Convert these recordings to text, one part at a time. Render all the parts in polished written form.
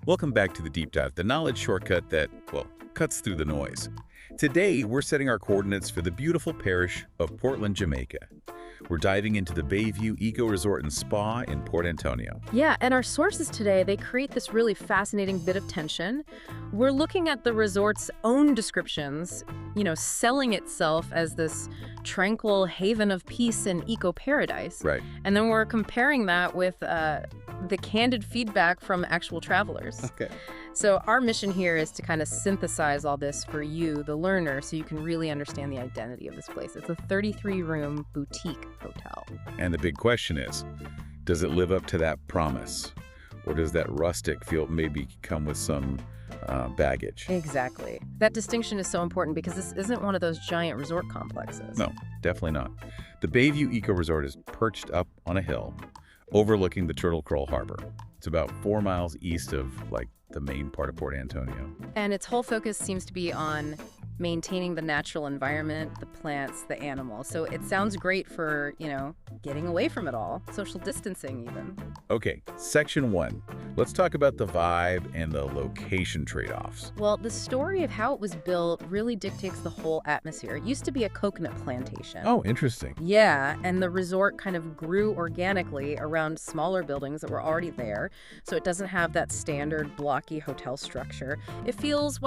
Welcome back to the Deep Dive, the knowledge shortcut that, well, cuts through the noise. Today, we're setting our coordinates for the beautiful parish of Portland, Jamaica. We're diving into the Bayview Eco Resort and Spa in Port Antonio. Yeah, and our sources today, they create this really fascinating bit of tension. We're looking at the resort's own descriptions, selling itself as this tranquil haven of peace and eco-paradise. Right. And then we're comparing that with the candid feedback from actual travelers. Okay. So our mission here is to kind of synthesize all this for you, the learner, so you can really understand the identity of this place. It's a 33-room boutique hotel. And the big question is, does it live up to that promise? Or does that rustic feel maybe come with some baggage? Exactly. That distinction is so important because this isn't one of those giant resort complexes. No, definitely not. The Bayview Eco Resort is perched up on a hill overlooking the Turtle Curl Harbor. It's about 4 miles east of, the main part of Port Antonio. And its whole focus seems to be on maintaining the natural environment, the plants, the animals. So it sounds great for, getting away from it all. Social distancing, even. Okay, section 1. Let's talk about the vibe and the location trade-offs. Well, the story of how it was built really dictates the whole atmosphere. It used to be a coconut plantation. Oh, interesting. Yeah, and the resort kind of grew organically around smaller buildings that were already there. So it doesn't have that standard blocky hotel structure. It feels,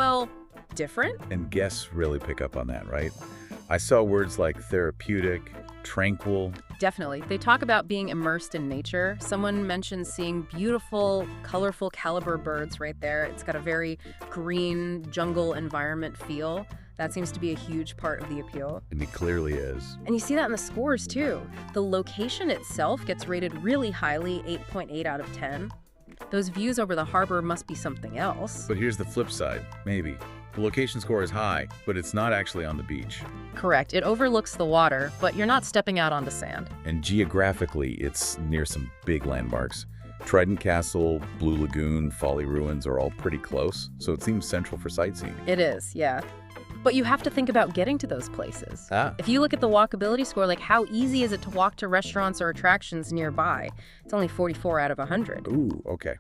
different. And guests really pick up on that, right? I saw words like therapeutic, tranquil. Definitely. They talk about being immersed in nature. Someone mentioned seeing beautiful, colorful caliber birds right there. It's got a very green jungle environment feel. That seems to be a huge part of the appeal. And it clearly is. And you see that in the scores, too. The location itself gets rated really highly, 8.8 out of 10. Those views over the harbor must be something else. But here's the flip side, maybe. The location score is high, but it's not actually on the beach. Correct. It overlooks the water, but you're not stepping out onto sand. And geographically, it's near some big landmarks. Trident Castle, Blue Lagoon, Folly Ruins are all pretty close, so it seems central for sightseeing. It is, yeah. But you have to think about getting to those places. Ah. If you look at the walkability score, how easy is it to walk to restaurants or attractions nearby? It's only 44 out of 100. Ooh, okay.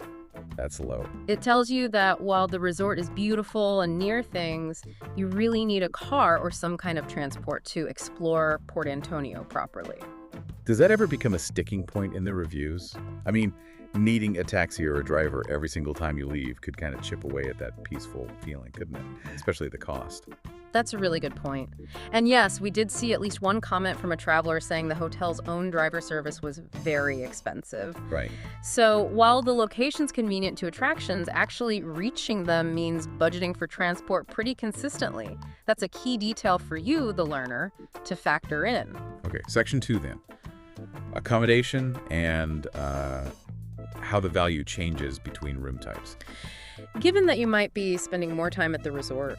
That's low. It tells you that while the resort is beautiful and near things, you really need a car or some kind of transport to explore Port Antonio properly. Does that ever become a sticking point in the reviews? I mean, needing a taxi or a driver every single time you leave could kind of chip away at that peaceful feeling, couldn't it? Especially the cost. That's a really good point. And yes, we did see at least one comment from a traveler saying the hotel's own driver service was very expensive. Right. So while the location's convenient to attractions, actually reaching them means budgeting for transport pretty consistently. That's a key detail for you, the learner, to factor in. Okay, section 2 then. Accommodation and how the value changes between room types. Given that you might be spending more time at the resort,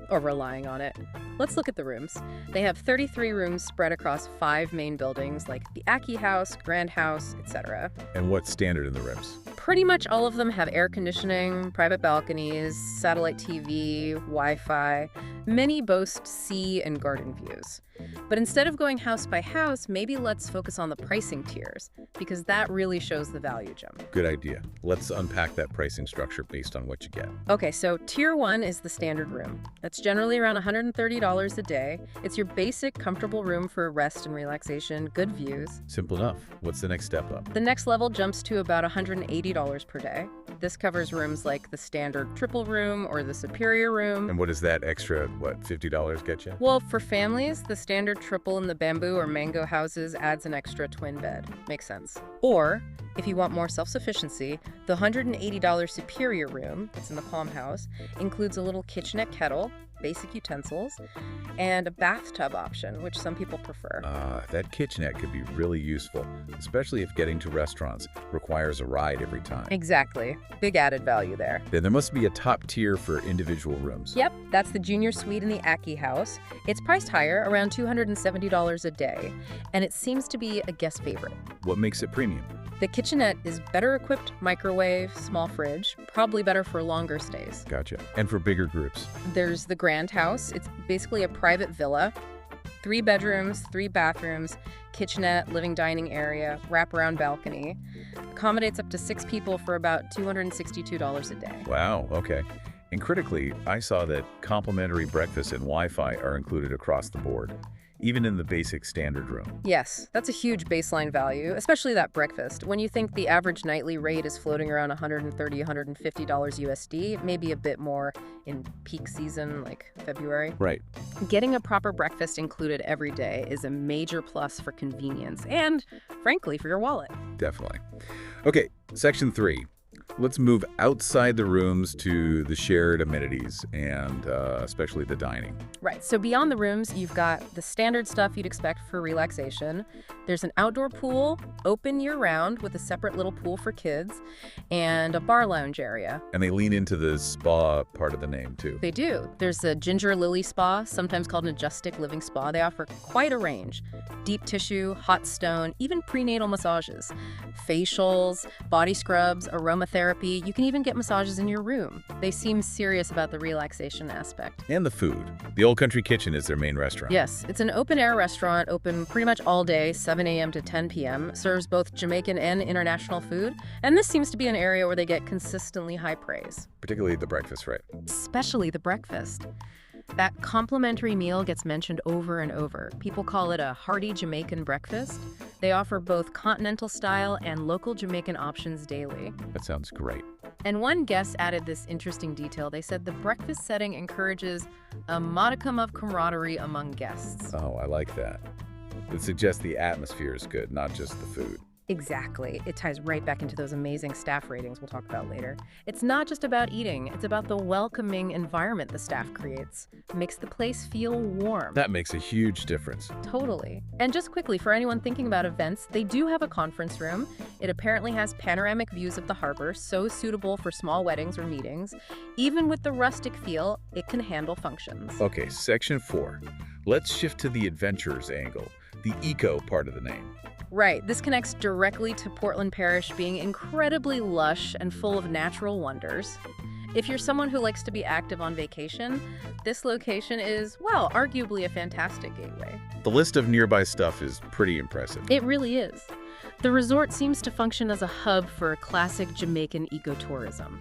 or relying on it, let's look at the rooms. They have 33 rooms spread across 5 main buildings like the Aki House, Grand House, etc. And what's standard in the rooms? Pretty much all of them have air conditioning, private balconies, satellite TV, Wi-Fi. Many boast sea and garden views. But instead of going house by house, maybe let's focus on the pricing tiers, because that really shows the value jump. Good idea. Let's unpack that pricing structure based on what you get. Okay, so Tier 1 is the standard room. That's generally around $130 a day. It's your basic, comfortable room for rest and relaxation, good views. Simple enough. What's the next step up? The next level jumps to about $180 per day. This covers rooms like the standard triple room or the superior room. And what does that extra, $50 get you? Well, for families, the standard triple in the bamboo or mango houses adds an extra twin bed. Makes sense. Or, if you want more self-sufficiency, the $180 superior room, that's in the Palm House, includes a little kitchenette kettle, basic utensils, and a bathtub option, which some people prefer. That kitchenette could be really useful, especially if getting to restaurants requires a ride every time. Exactly. Big added value there. Then there must be a top tier for individual rooms. Yep, that's the junior suite in the Aki House. It's priced higher, around $270 a day, and it seems to be a guest favorite. What makes it premium? The kitchenette is better equipped, microwave, small fridge, probably better for longer stays. Gotcha. And for bigger groups? There's the Grand House. It's basically a private villa. 3 bedrooms, 3 bathrooms, kitchenette, living dining area, wraparound balcony. Accommodates up to 6 people for about $262 a day. Wow, okay. And critically, I saw that complimentary breakfast and Wi-Fi are included across the board, even in the basic standard room. Yes, that's a huge baseline value, especially that breakfast. When you think the average nightly rate is floating around $130, $150 USD, maybe a bit more in peak season like February. Right. Getting a proper breakfast included every day is a major plus for convenience and, frankly, for your wallet. Definitely. Okay, section 3. Let's move outside the rooms to the shared amenities and especially the dining. Right, so beyond the rooms, you've got the standard stuff you'd expect for relaxation. There's an outdoor pool, open year-round with a separate little pool for kids, and a bar lounge area. And they lean into the spa part of the name, too. They do. There's a ginger lily spa, sometimes called an adjustic living spa. They offer quite a range. Deep tissue, hot stone, even prenatal massages, facials, body scrubs, aromatherapy. You can even get massages in your room. They seem serious about the relaxation aspect. And the food. The Old Country Kitchen is their main restaurant. Yes, it's an open-air restaurant, open pretty much all day, 7 a.m. to 10 p.m., serves both Jamaican and international food, and this seems to be an area where they get consistently high praise. Particularly the breakfast, right? Especially the breakfast. That complimentary meal gets mentioned over and over. People call it a hearty Jamaican breakfast. They offer both continental style and local Jamaican options daily. That sounds great. And one guest added this interesting detail. They said the breakfast setting encourages a modicum of camaraderie among guests. Oh, I like that. It suggests the atmosphere is good, not just the food. Exactly. It ties right back into those amazing staff ratings we'll talk about later. It's not just about eating, it's about the welcoming environment the staff creates. It makes the place feel warm. That makes a huge difference. Totally. And just quickly, for anyone thinking about events, they do have a conference room. It apparently has panoramic views of the harbor, so suitable for small weddings or meetings. Even with the rustic feel, it can handle functions. Okay, section 4. Let's shift to the adventures angle, the eco part of the name. Right, this connects directly to Portland Parish being incredibly lush and full of natural wonders. If you're someone who likes to be active on vacation, this location is, well, arguably a fantastic gateway. The list of nearby stuff is pretty impressive. It really is. The resort seems to function as a hub for classic Jamaican ecotourism.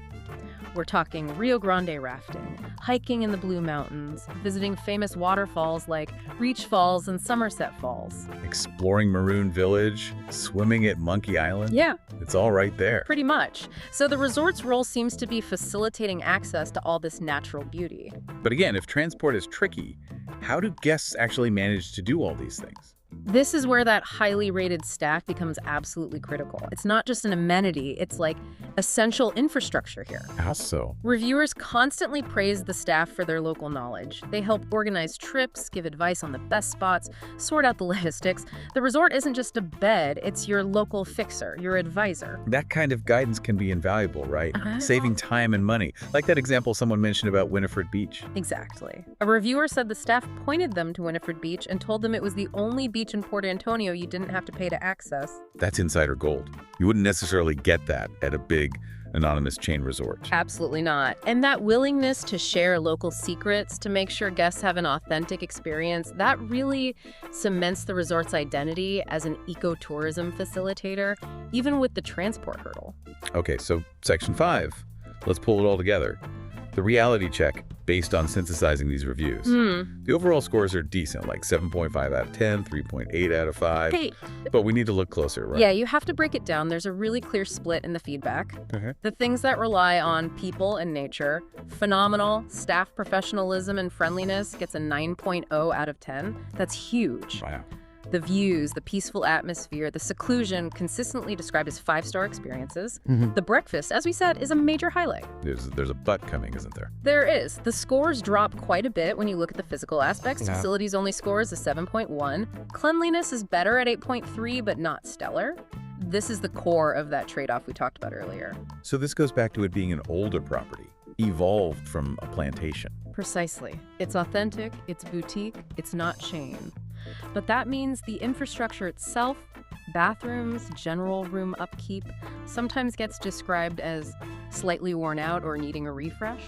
We're talking Rio Grande rafting, hiking in the Blue Mountains, visiting famous waterfalls like Reach Falls and Somerset Falls. Exploring Maroon Village, swimming at Monkey Island. Yeah. It's all right there. Pretty much. So the resort's role seems to be facilitating access to all this natural beauty. But again, if transport is tricky, how do guests actually manage to do all these things? This is where that highly rated staff becomes absolutely critical. It's not just an amenity, it's like essential infrastructure here. How so? Reviewers constantly praise the staff for their local knowledge. They help organize trips, give advice on the best spots, sort out the logistics. The resort isn't just a bed, it's your local fixer, your advisor. That kind of guidance can be invaluable, right? Saving time and money. Like that example someone mentioned about Winifred Beach. Exactly. A reviewer said the staff pointed them to Winifred Beach and told them it was the only beach in Port Antonio you didn't have to pay to access. That's insider gold. You wouldn't necessarily get that at a big, anonymous chain resort. Absolutely not. And that willingness to share local secrets to make sure guests have an authentic experience, that really cements the resort's identity as an ecotourism facilitator, even with the transport hurdle. Okay, so section 5. Let's pull it all together. The reality check based on synthesizing these reviews. The overall scores are decent, like 7.5 out of 10, 3.8 out of 5. Okay. But we need to look closer, right? Yeah, you have to break it down. There's a really clear split in the feedback. The things that rely on people and nature, phenomenal, staff professionalism and friendliness gets a 9.0 out of 10. That's huge. Wow. The views, the peaceful atmosphere, the seclusion, consistently described as 5-star experiences. The breakfast, as we said, is a major highlight. There's a but coming, isn't there? There is. The scores drop quite a bit when you look at the physical aspects. Yeah. Facilities only scores a 7.1. Cleanliness is better at 8.3, but not stellar. This is the core of that trade-off we talked about earlier. So this goes back to it being an older property, evolved from a plantation. Precisely. It's authentic, it's boutique, it's not chain. But that means the infrastructure itself, bathrooms, general room upkeep, sometimes gets described as slightly worn out or needing a refresh.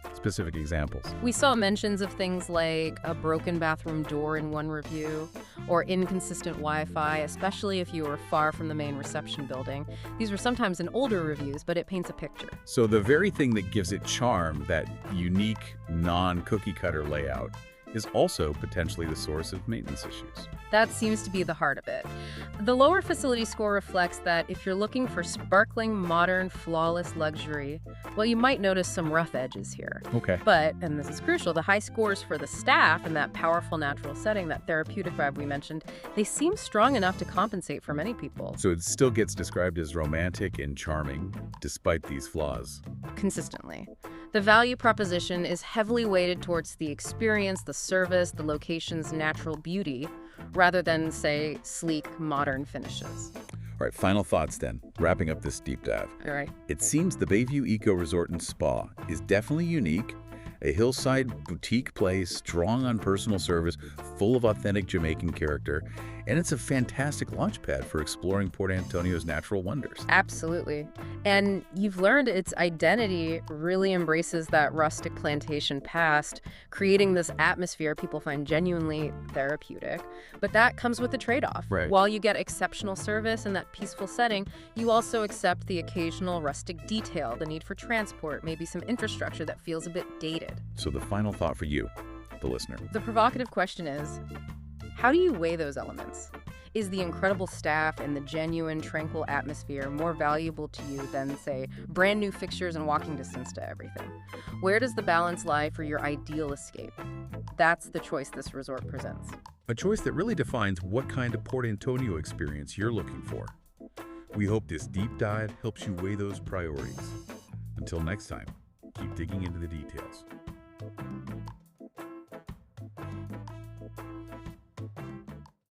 It's specific examples? We saw mentions of things like a broken bathroom door in one review, or inconsistent Wi-Fi, especially if you were far from the main reception building. These were sometimes in older reviews, but it paints a picture. So the very thing that gives it charm, that unique, non-cookie cutter layout, is also potentially the source of maintenance issues. That seems to be the heart of it. The lower facility score reflects that if you're looking for sparkling, modern, flawless luxury, well, you might notice some rough edges here. Okay. But, and this is crucial, the high scores for the staff and that powerful natural setting, that therapeutic vibe we mentioned, they seem strong enough to compensate for many people. So it still gets described as romantic and charming, despite these flaws. Consistently. The value proposition is heavily weighted towards the experience, the service, the location's natural beauty, rather than, say, sleek, modern finishes. All right, final thoughts then, wrapping up this deep dive. All right. It seems the Bayview Eco Resort and Spa is definitely unique, a hillside boutique place, strong on personal service, full of authentic Jamaican character, and it's a fantastic launchpad for exploring Port Antonio's natural wonders. Absolutely. And you've learned its identity really embraces that rustic plantation past, creating this atmosphere people find genuinely therapeutic. But that comes with a trade-off. Right. While you get exceptional service and that peaceful setting, you also accept the occasional rustic detail, the need for transport, maybe some infrastructure that feels a bit dated. So the final thought for you, the listener. The provocative question is, how do you weigh those elements? Is the incredible staff and the genuine, tranquil atmosphere more valuable to you than, say, brand new fixtures and walking distance to everything? Where does the balance lie for your ideal escape? That's the choice this resort presents. A choice that really defines what kind of Port Antonio experience you're looking for. We hope this deep dive helps you weigh those priorities. Until next time, keep digging into the details.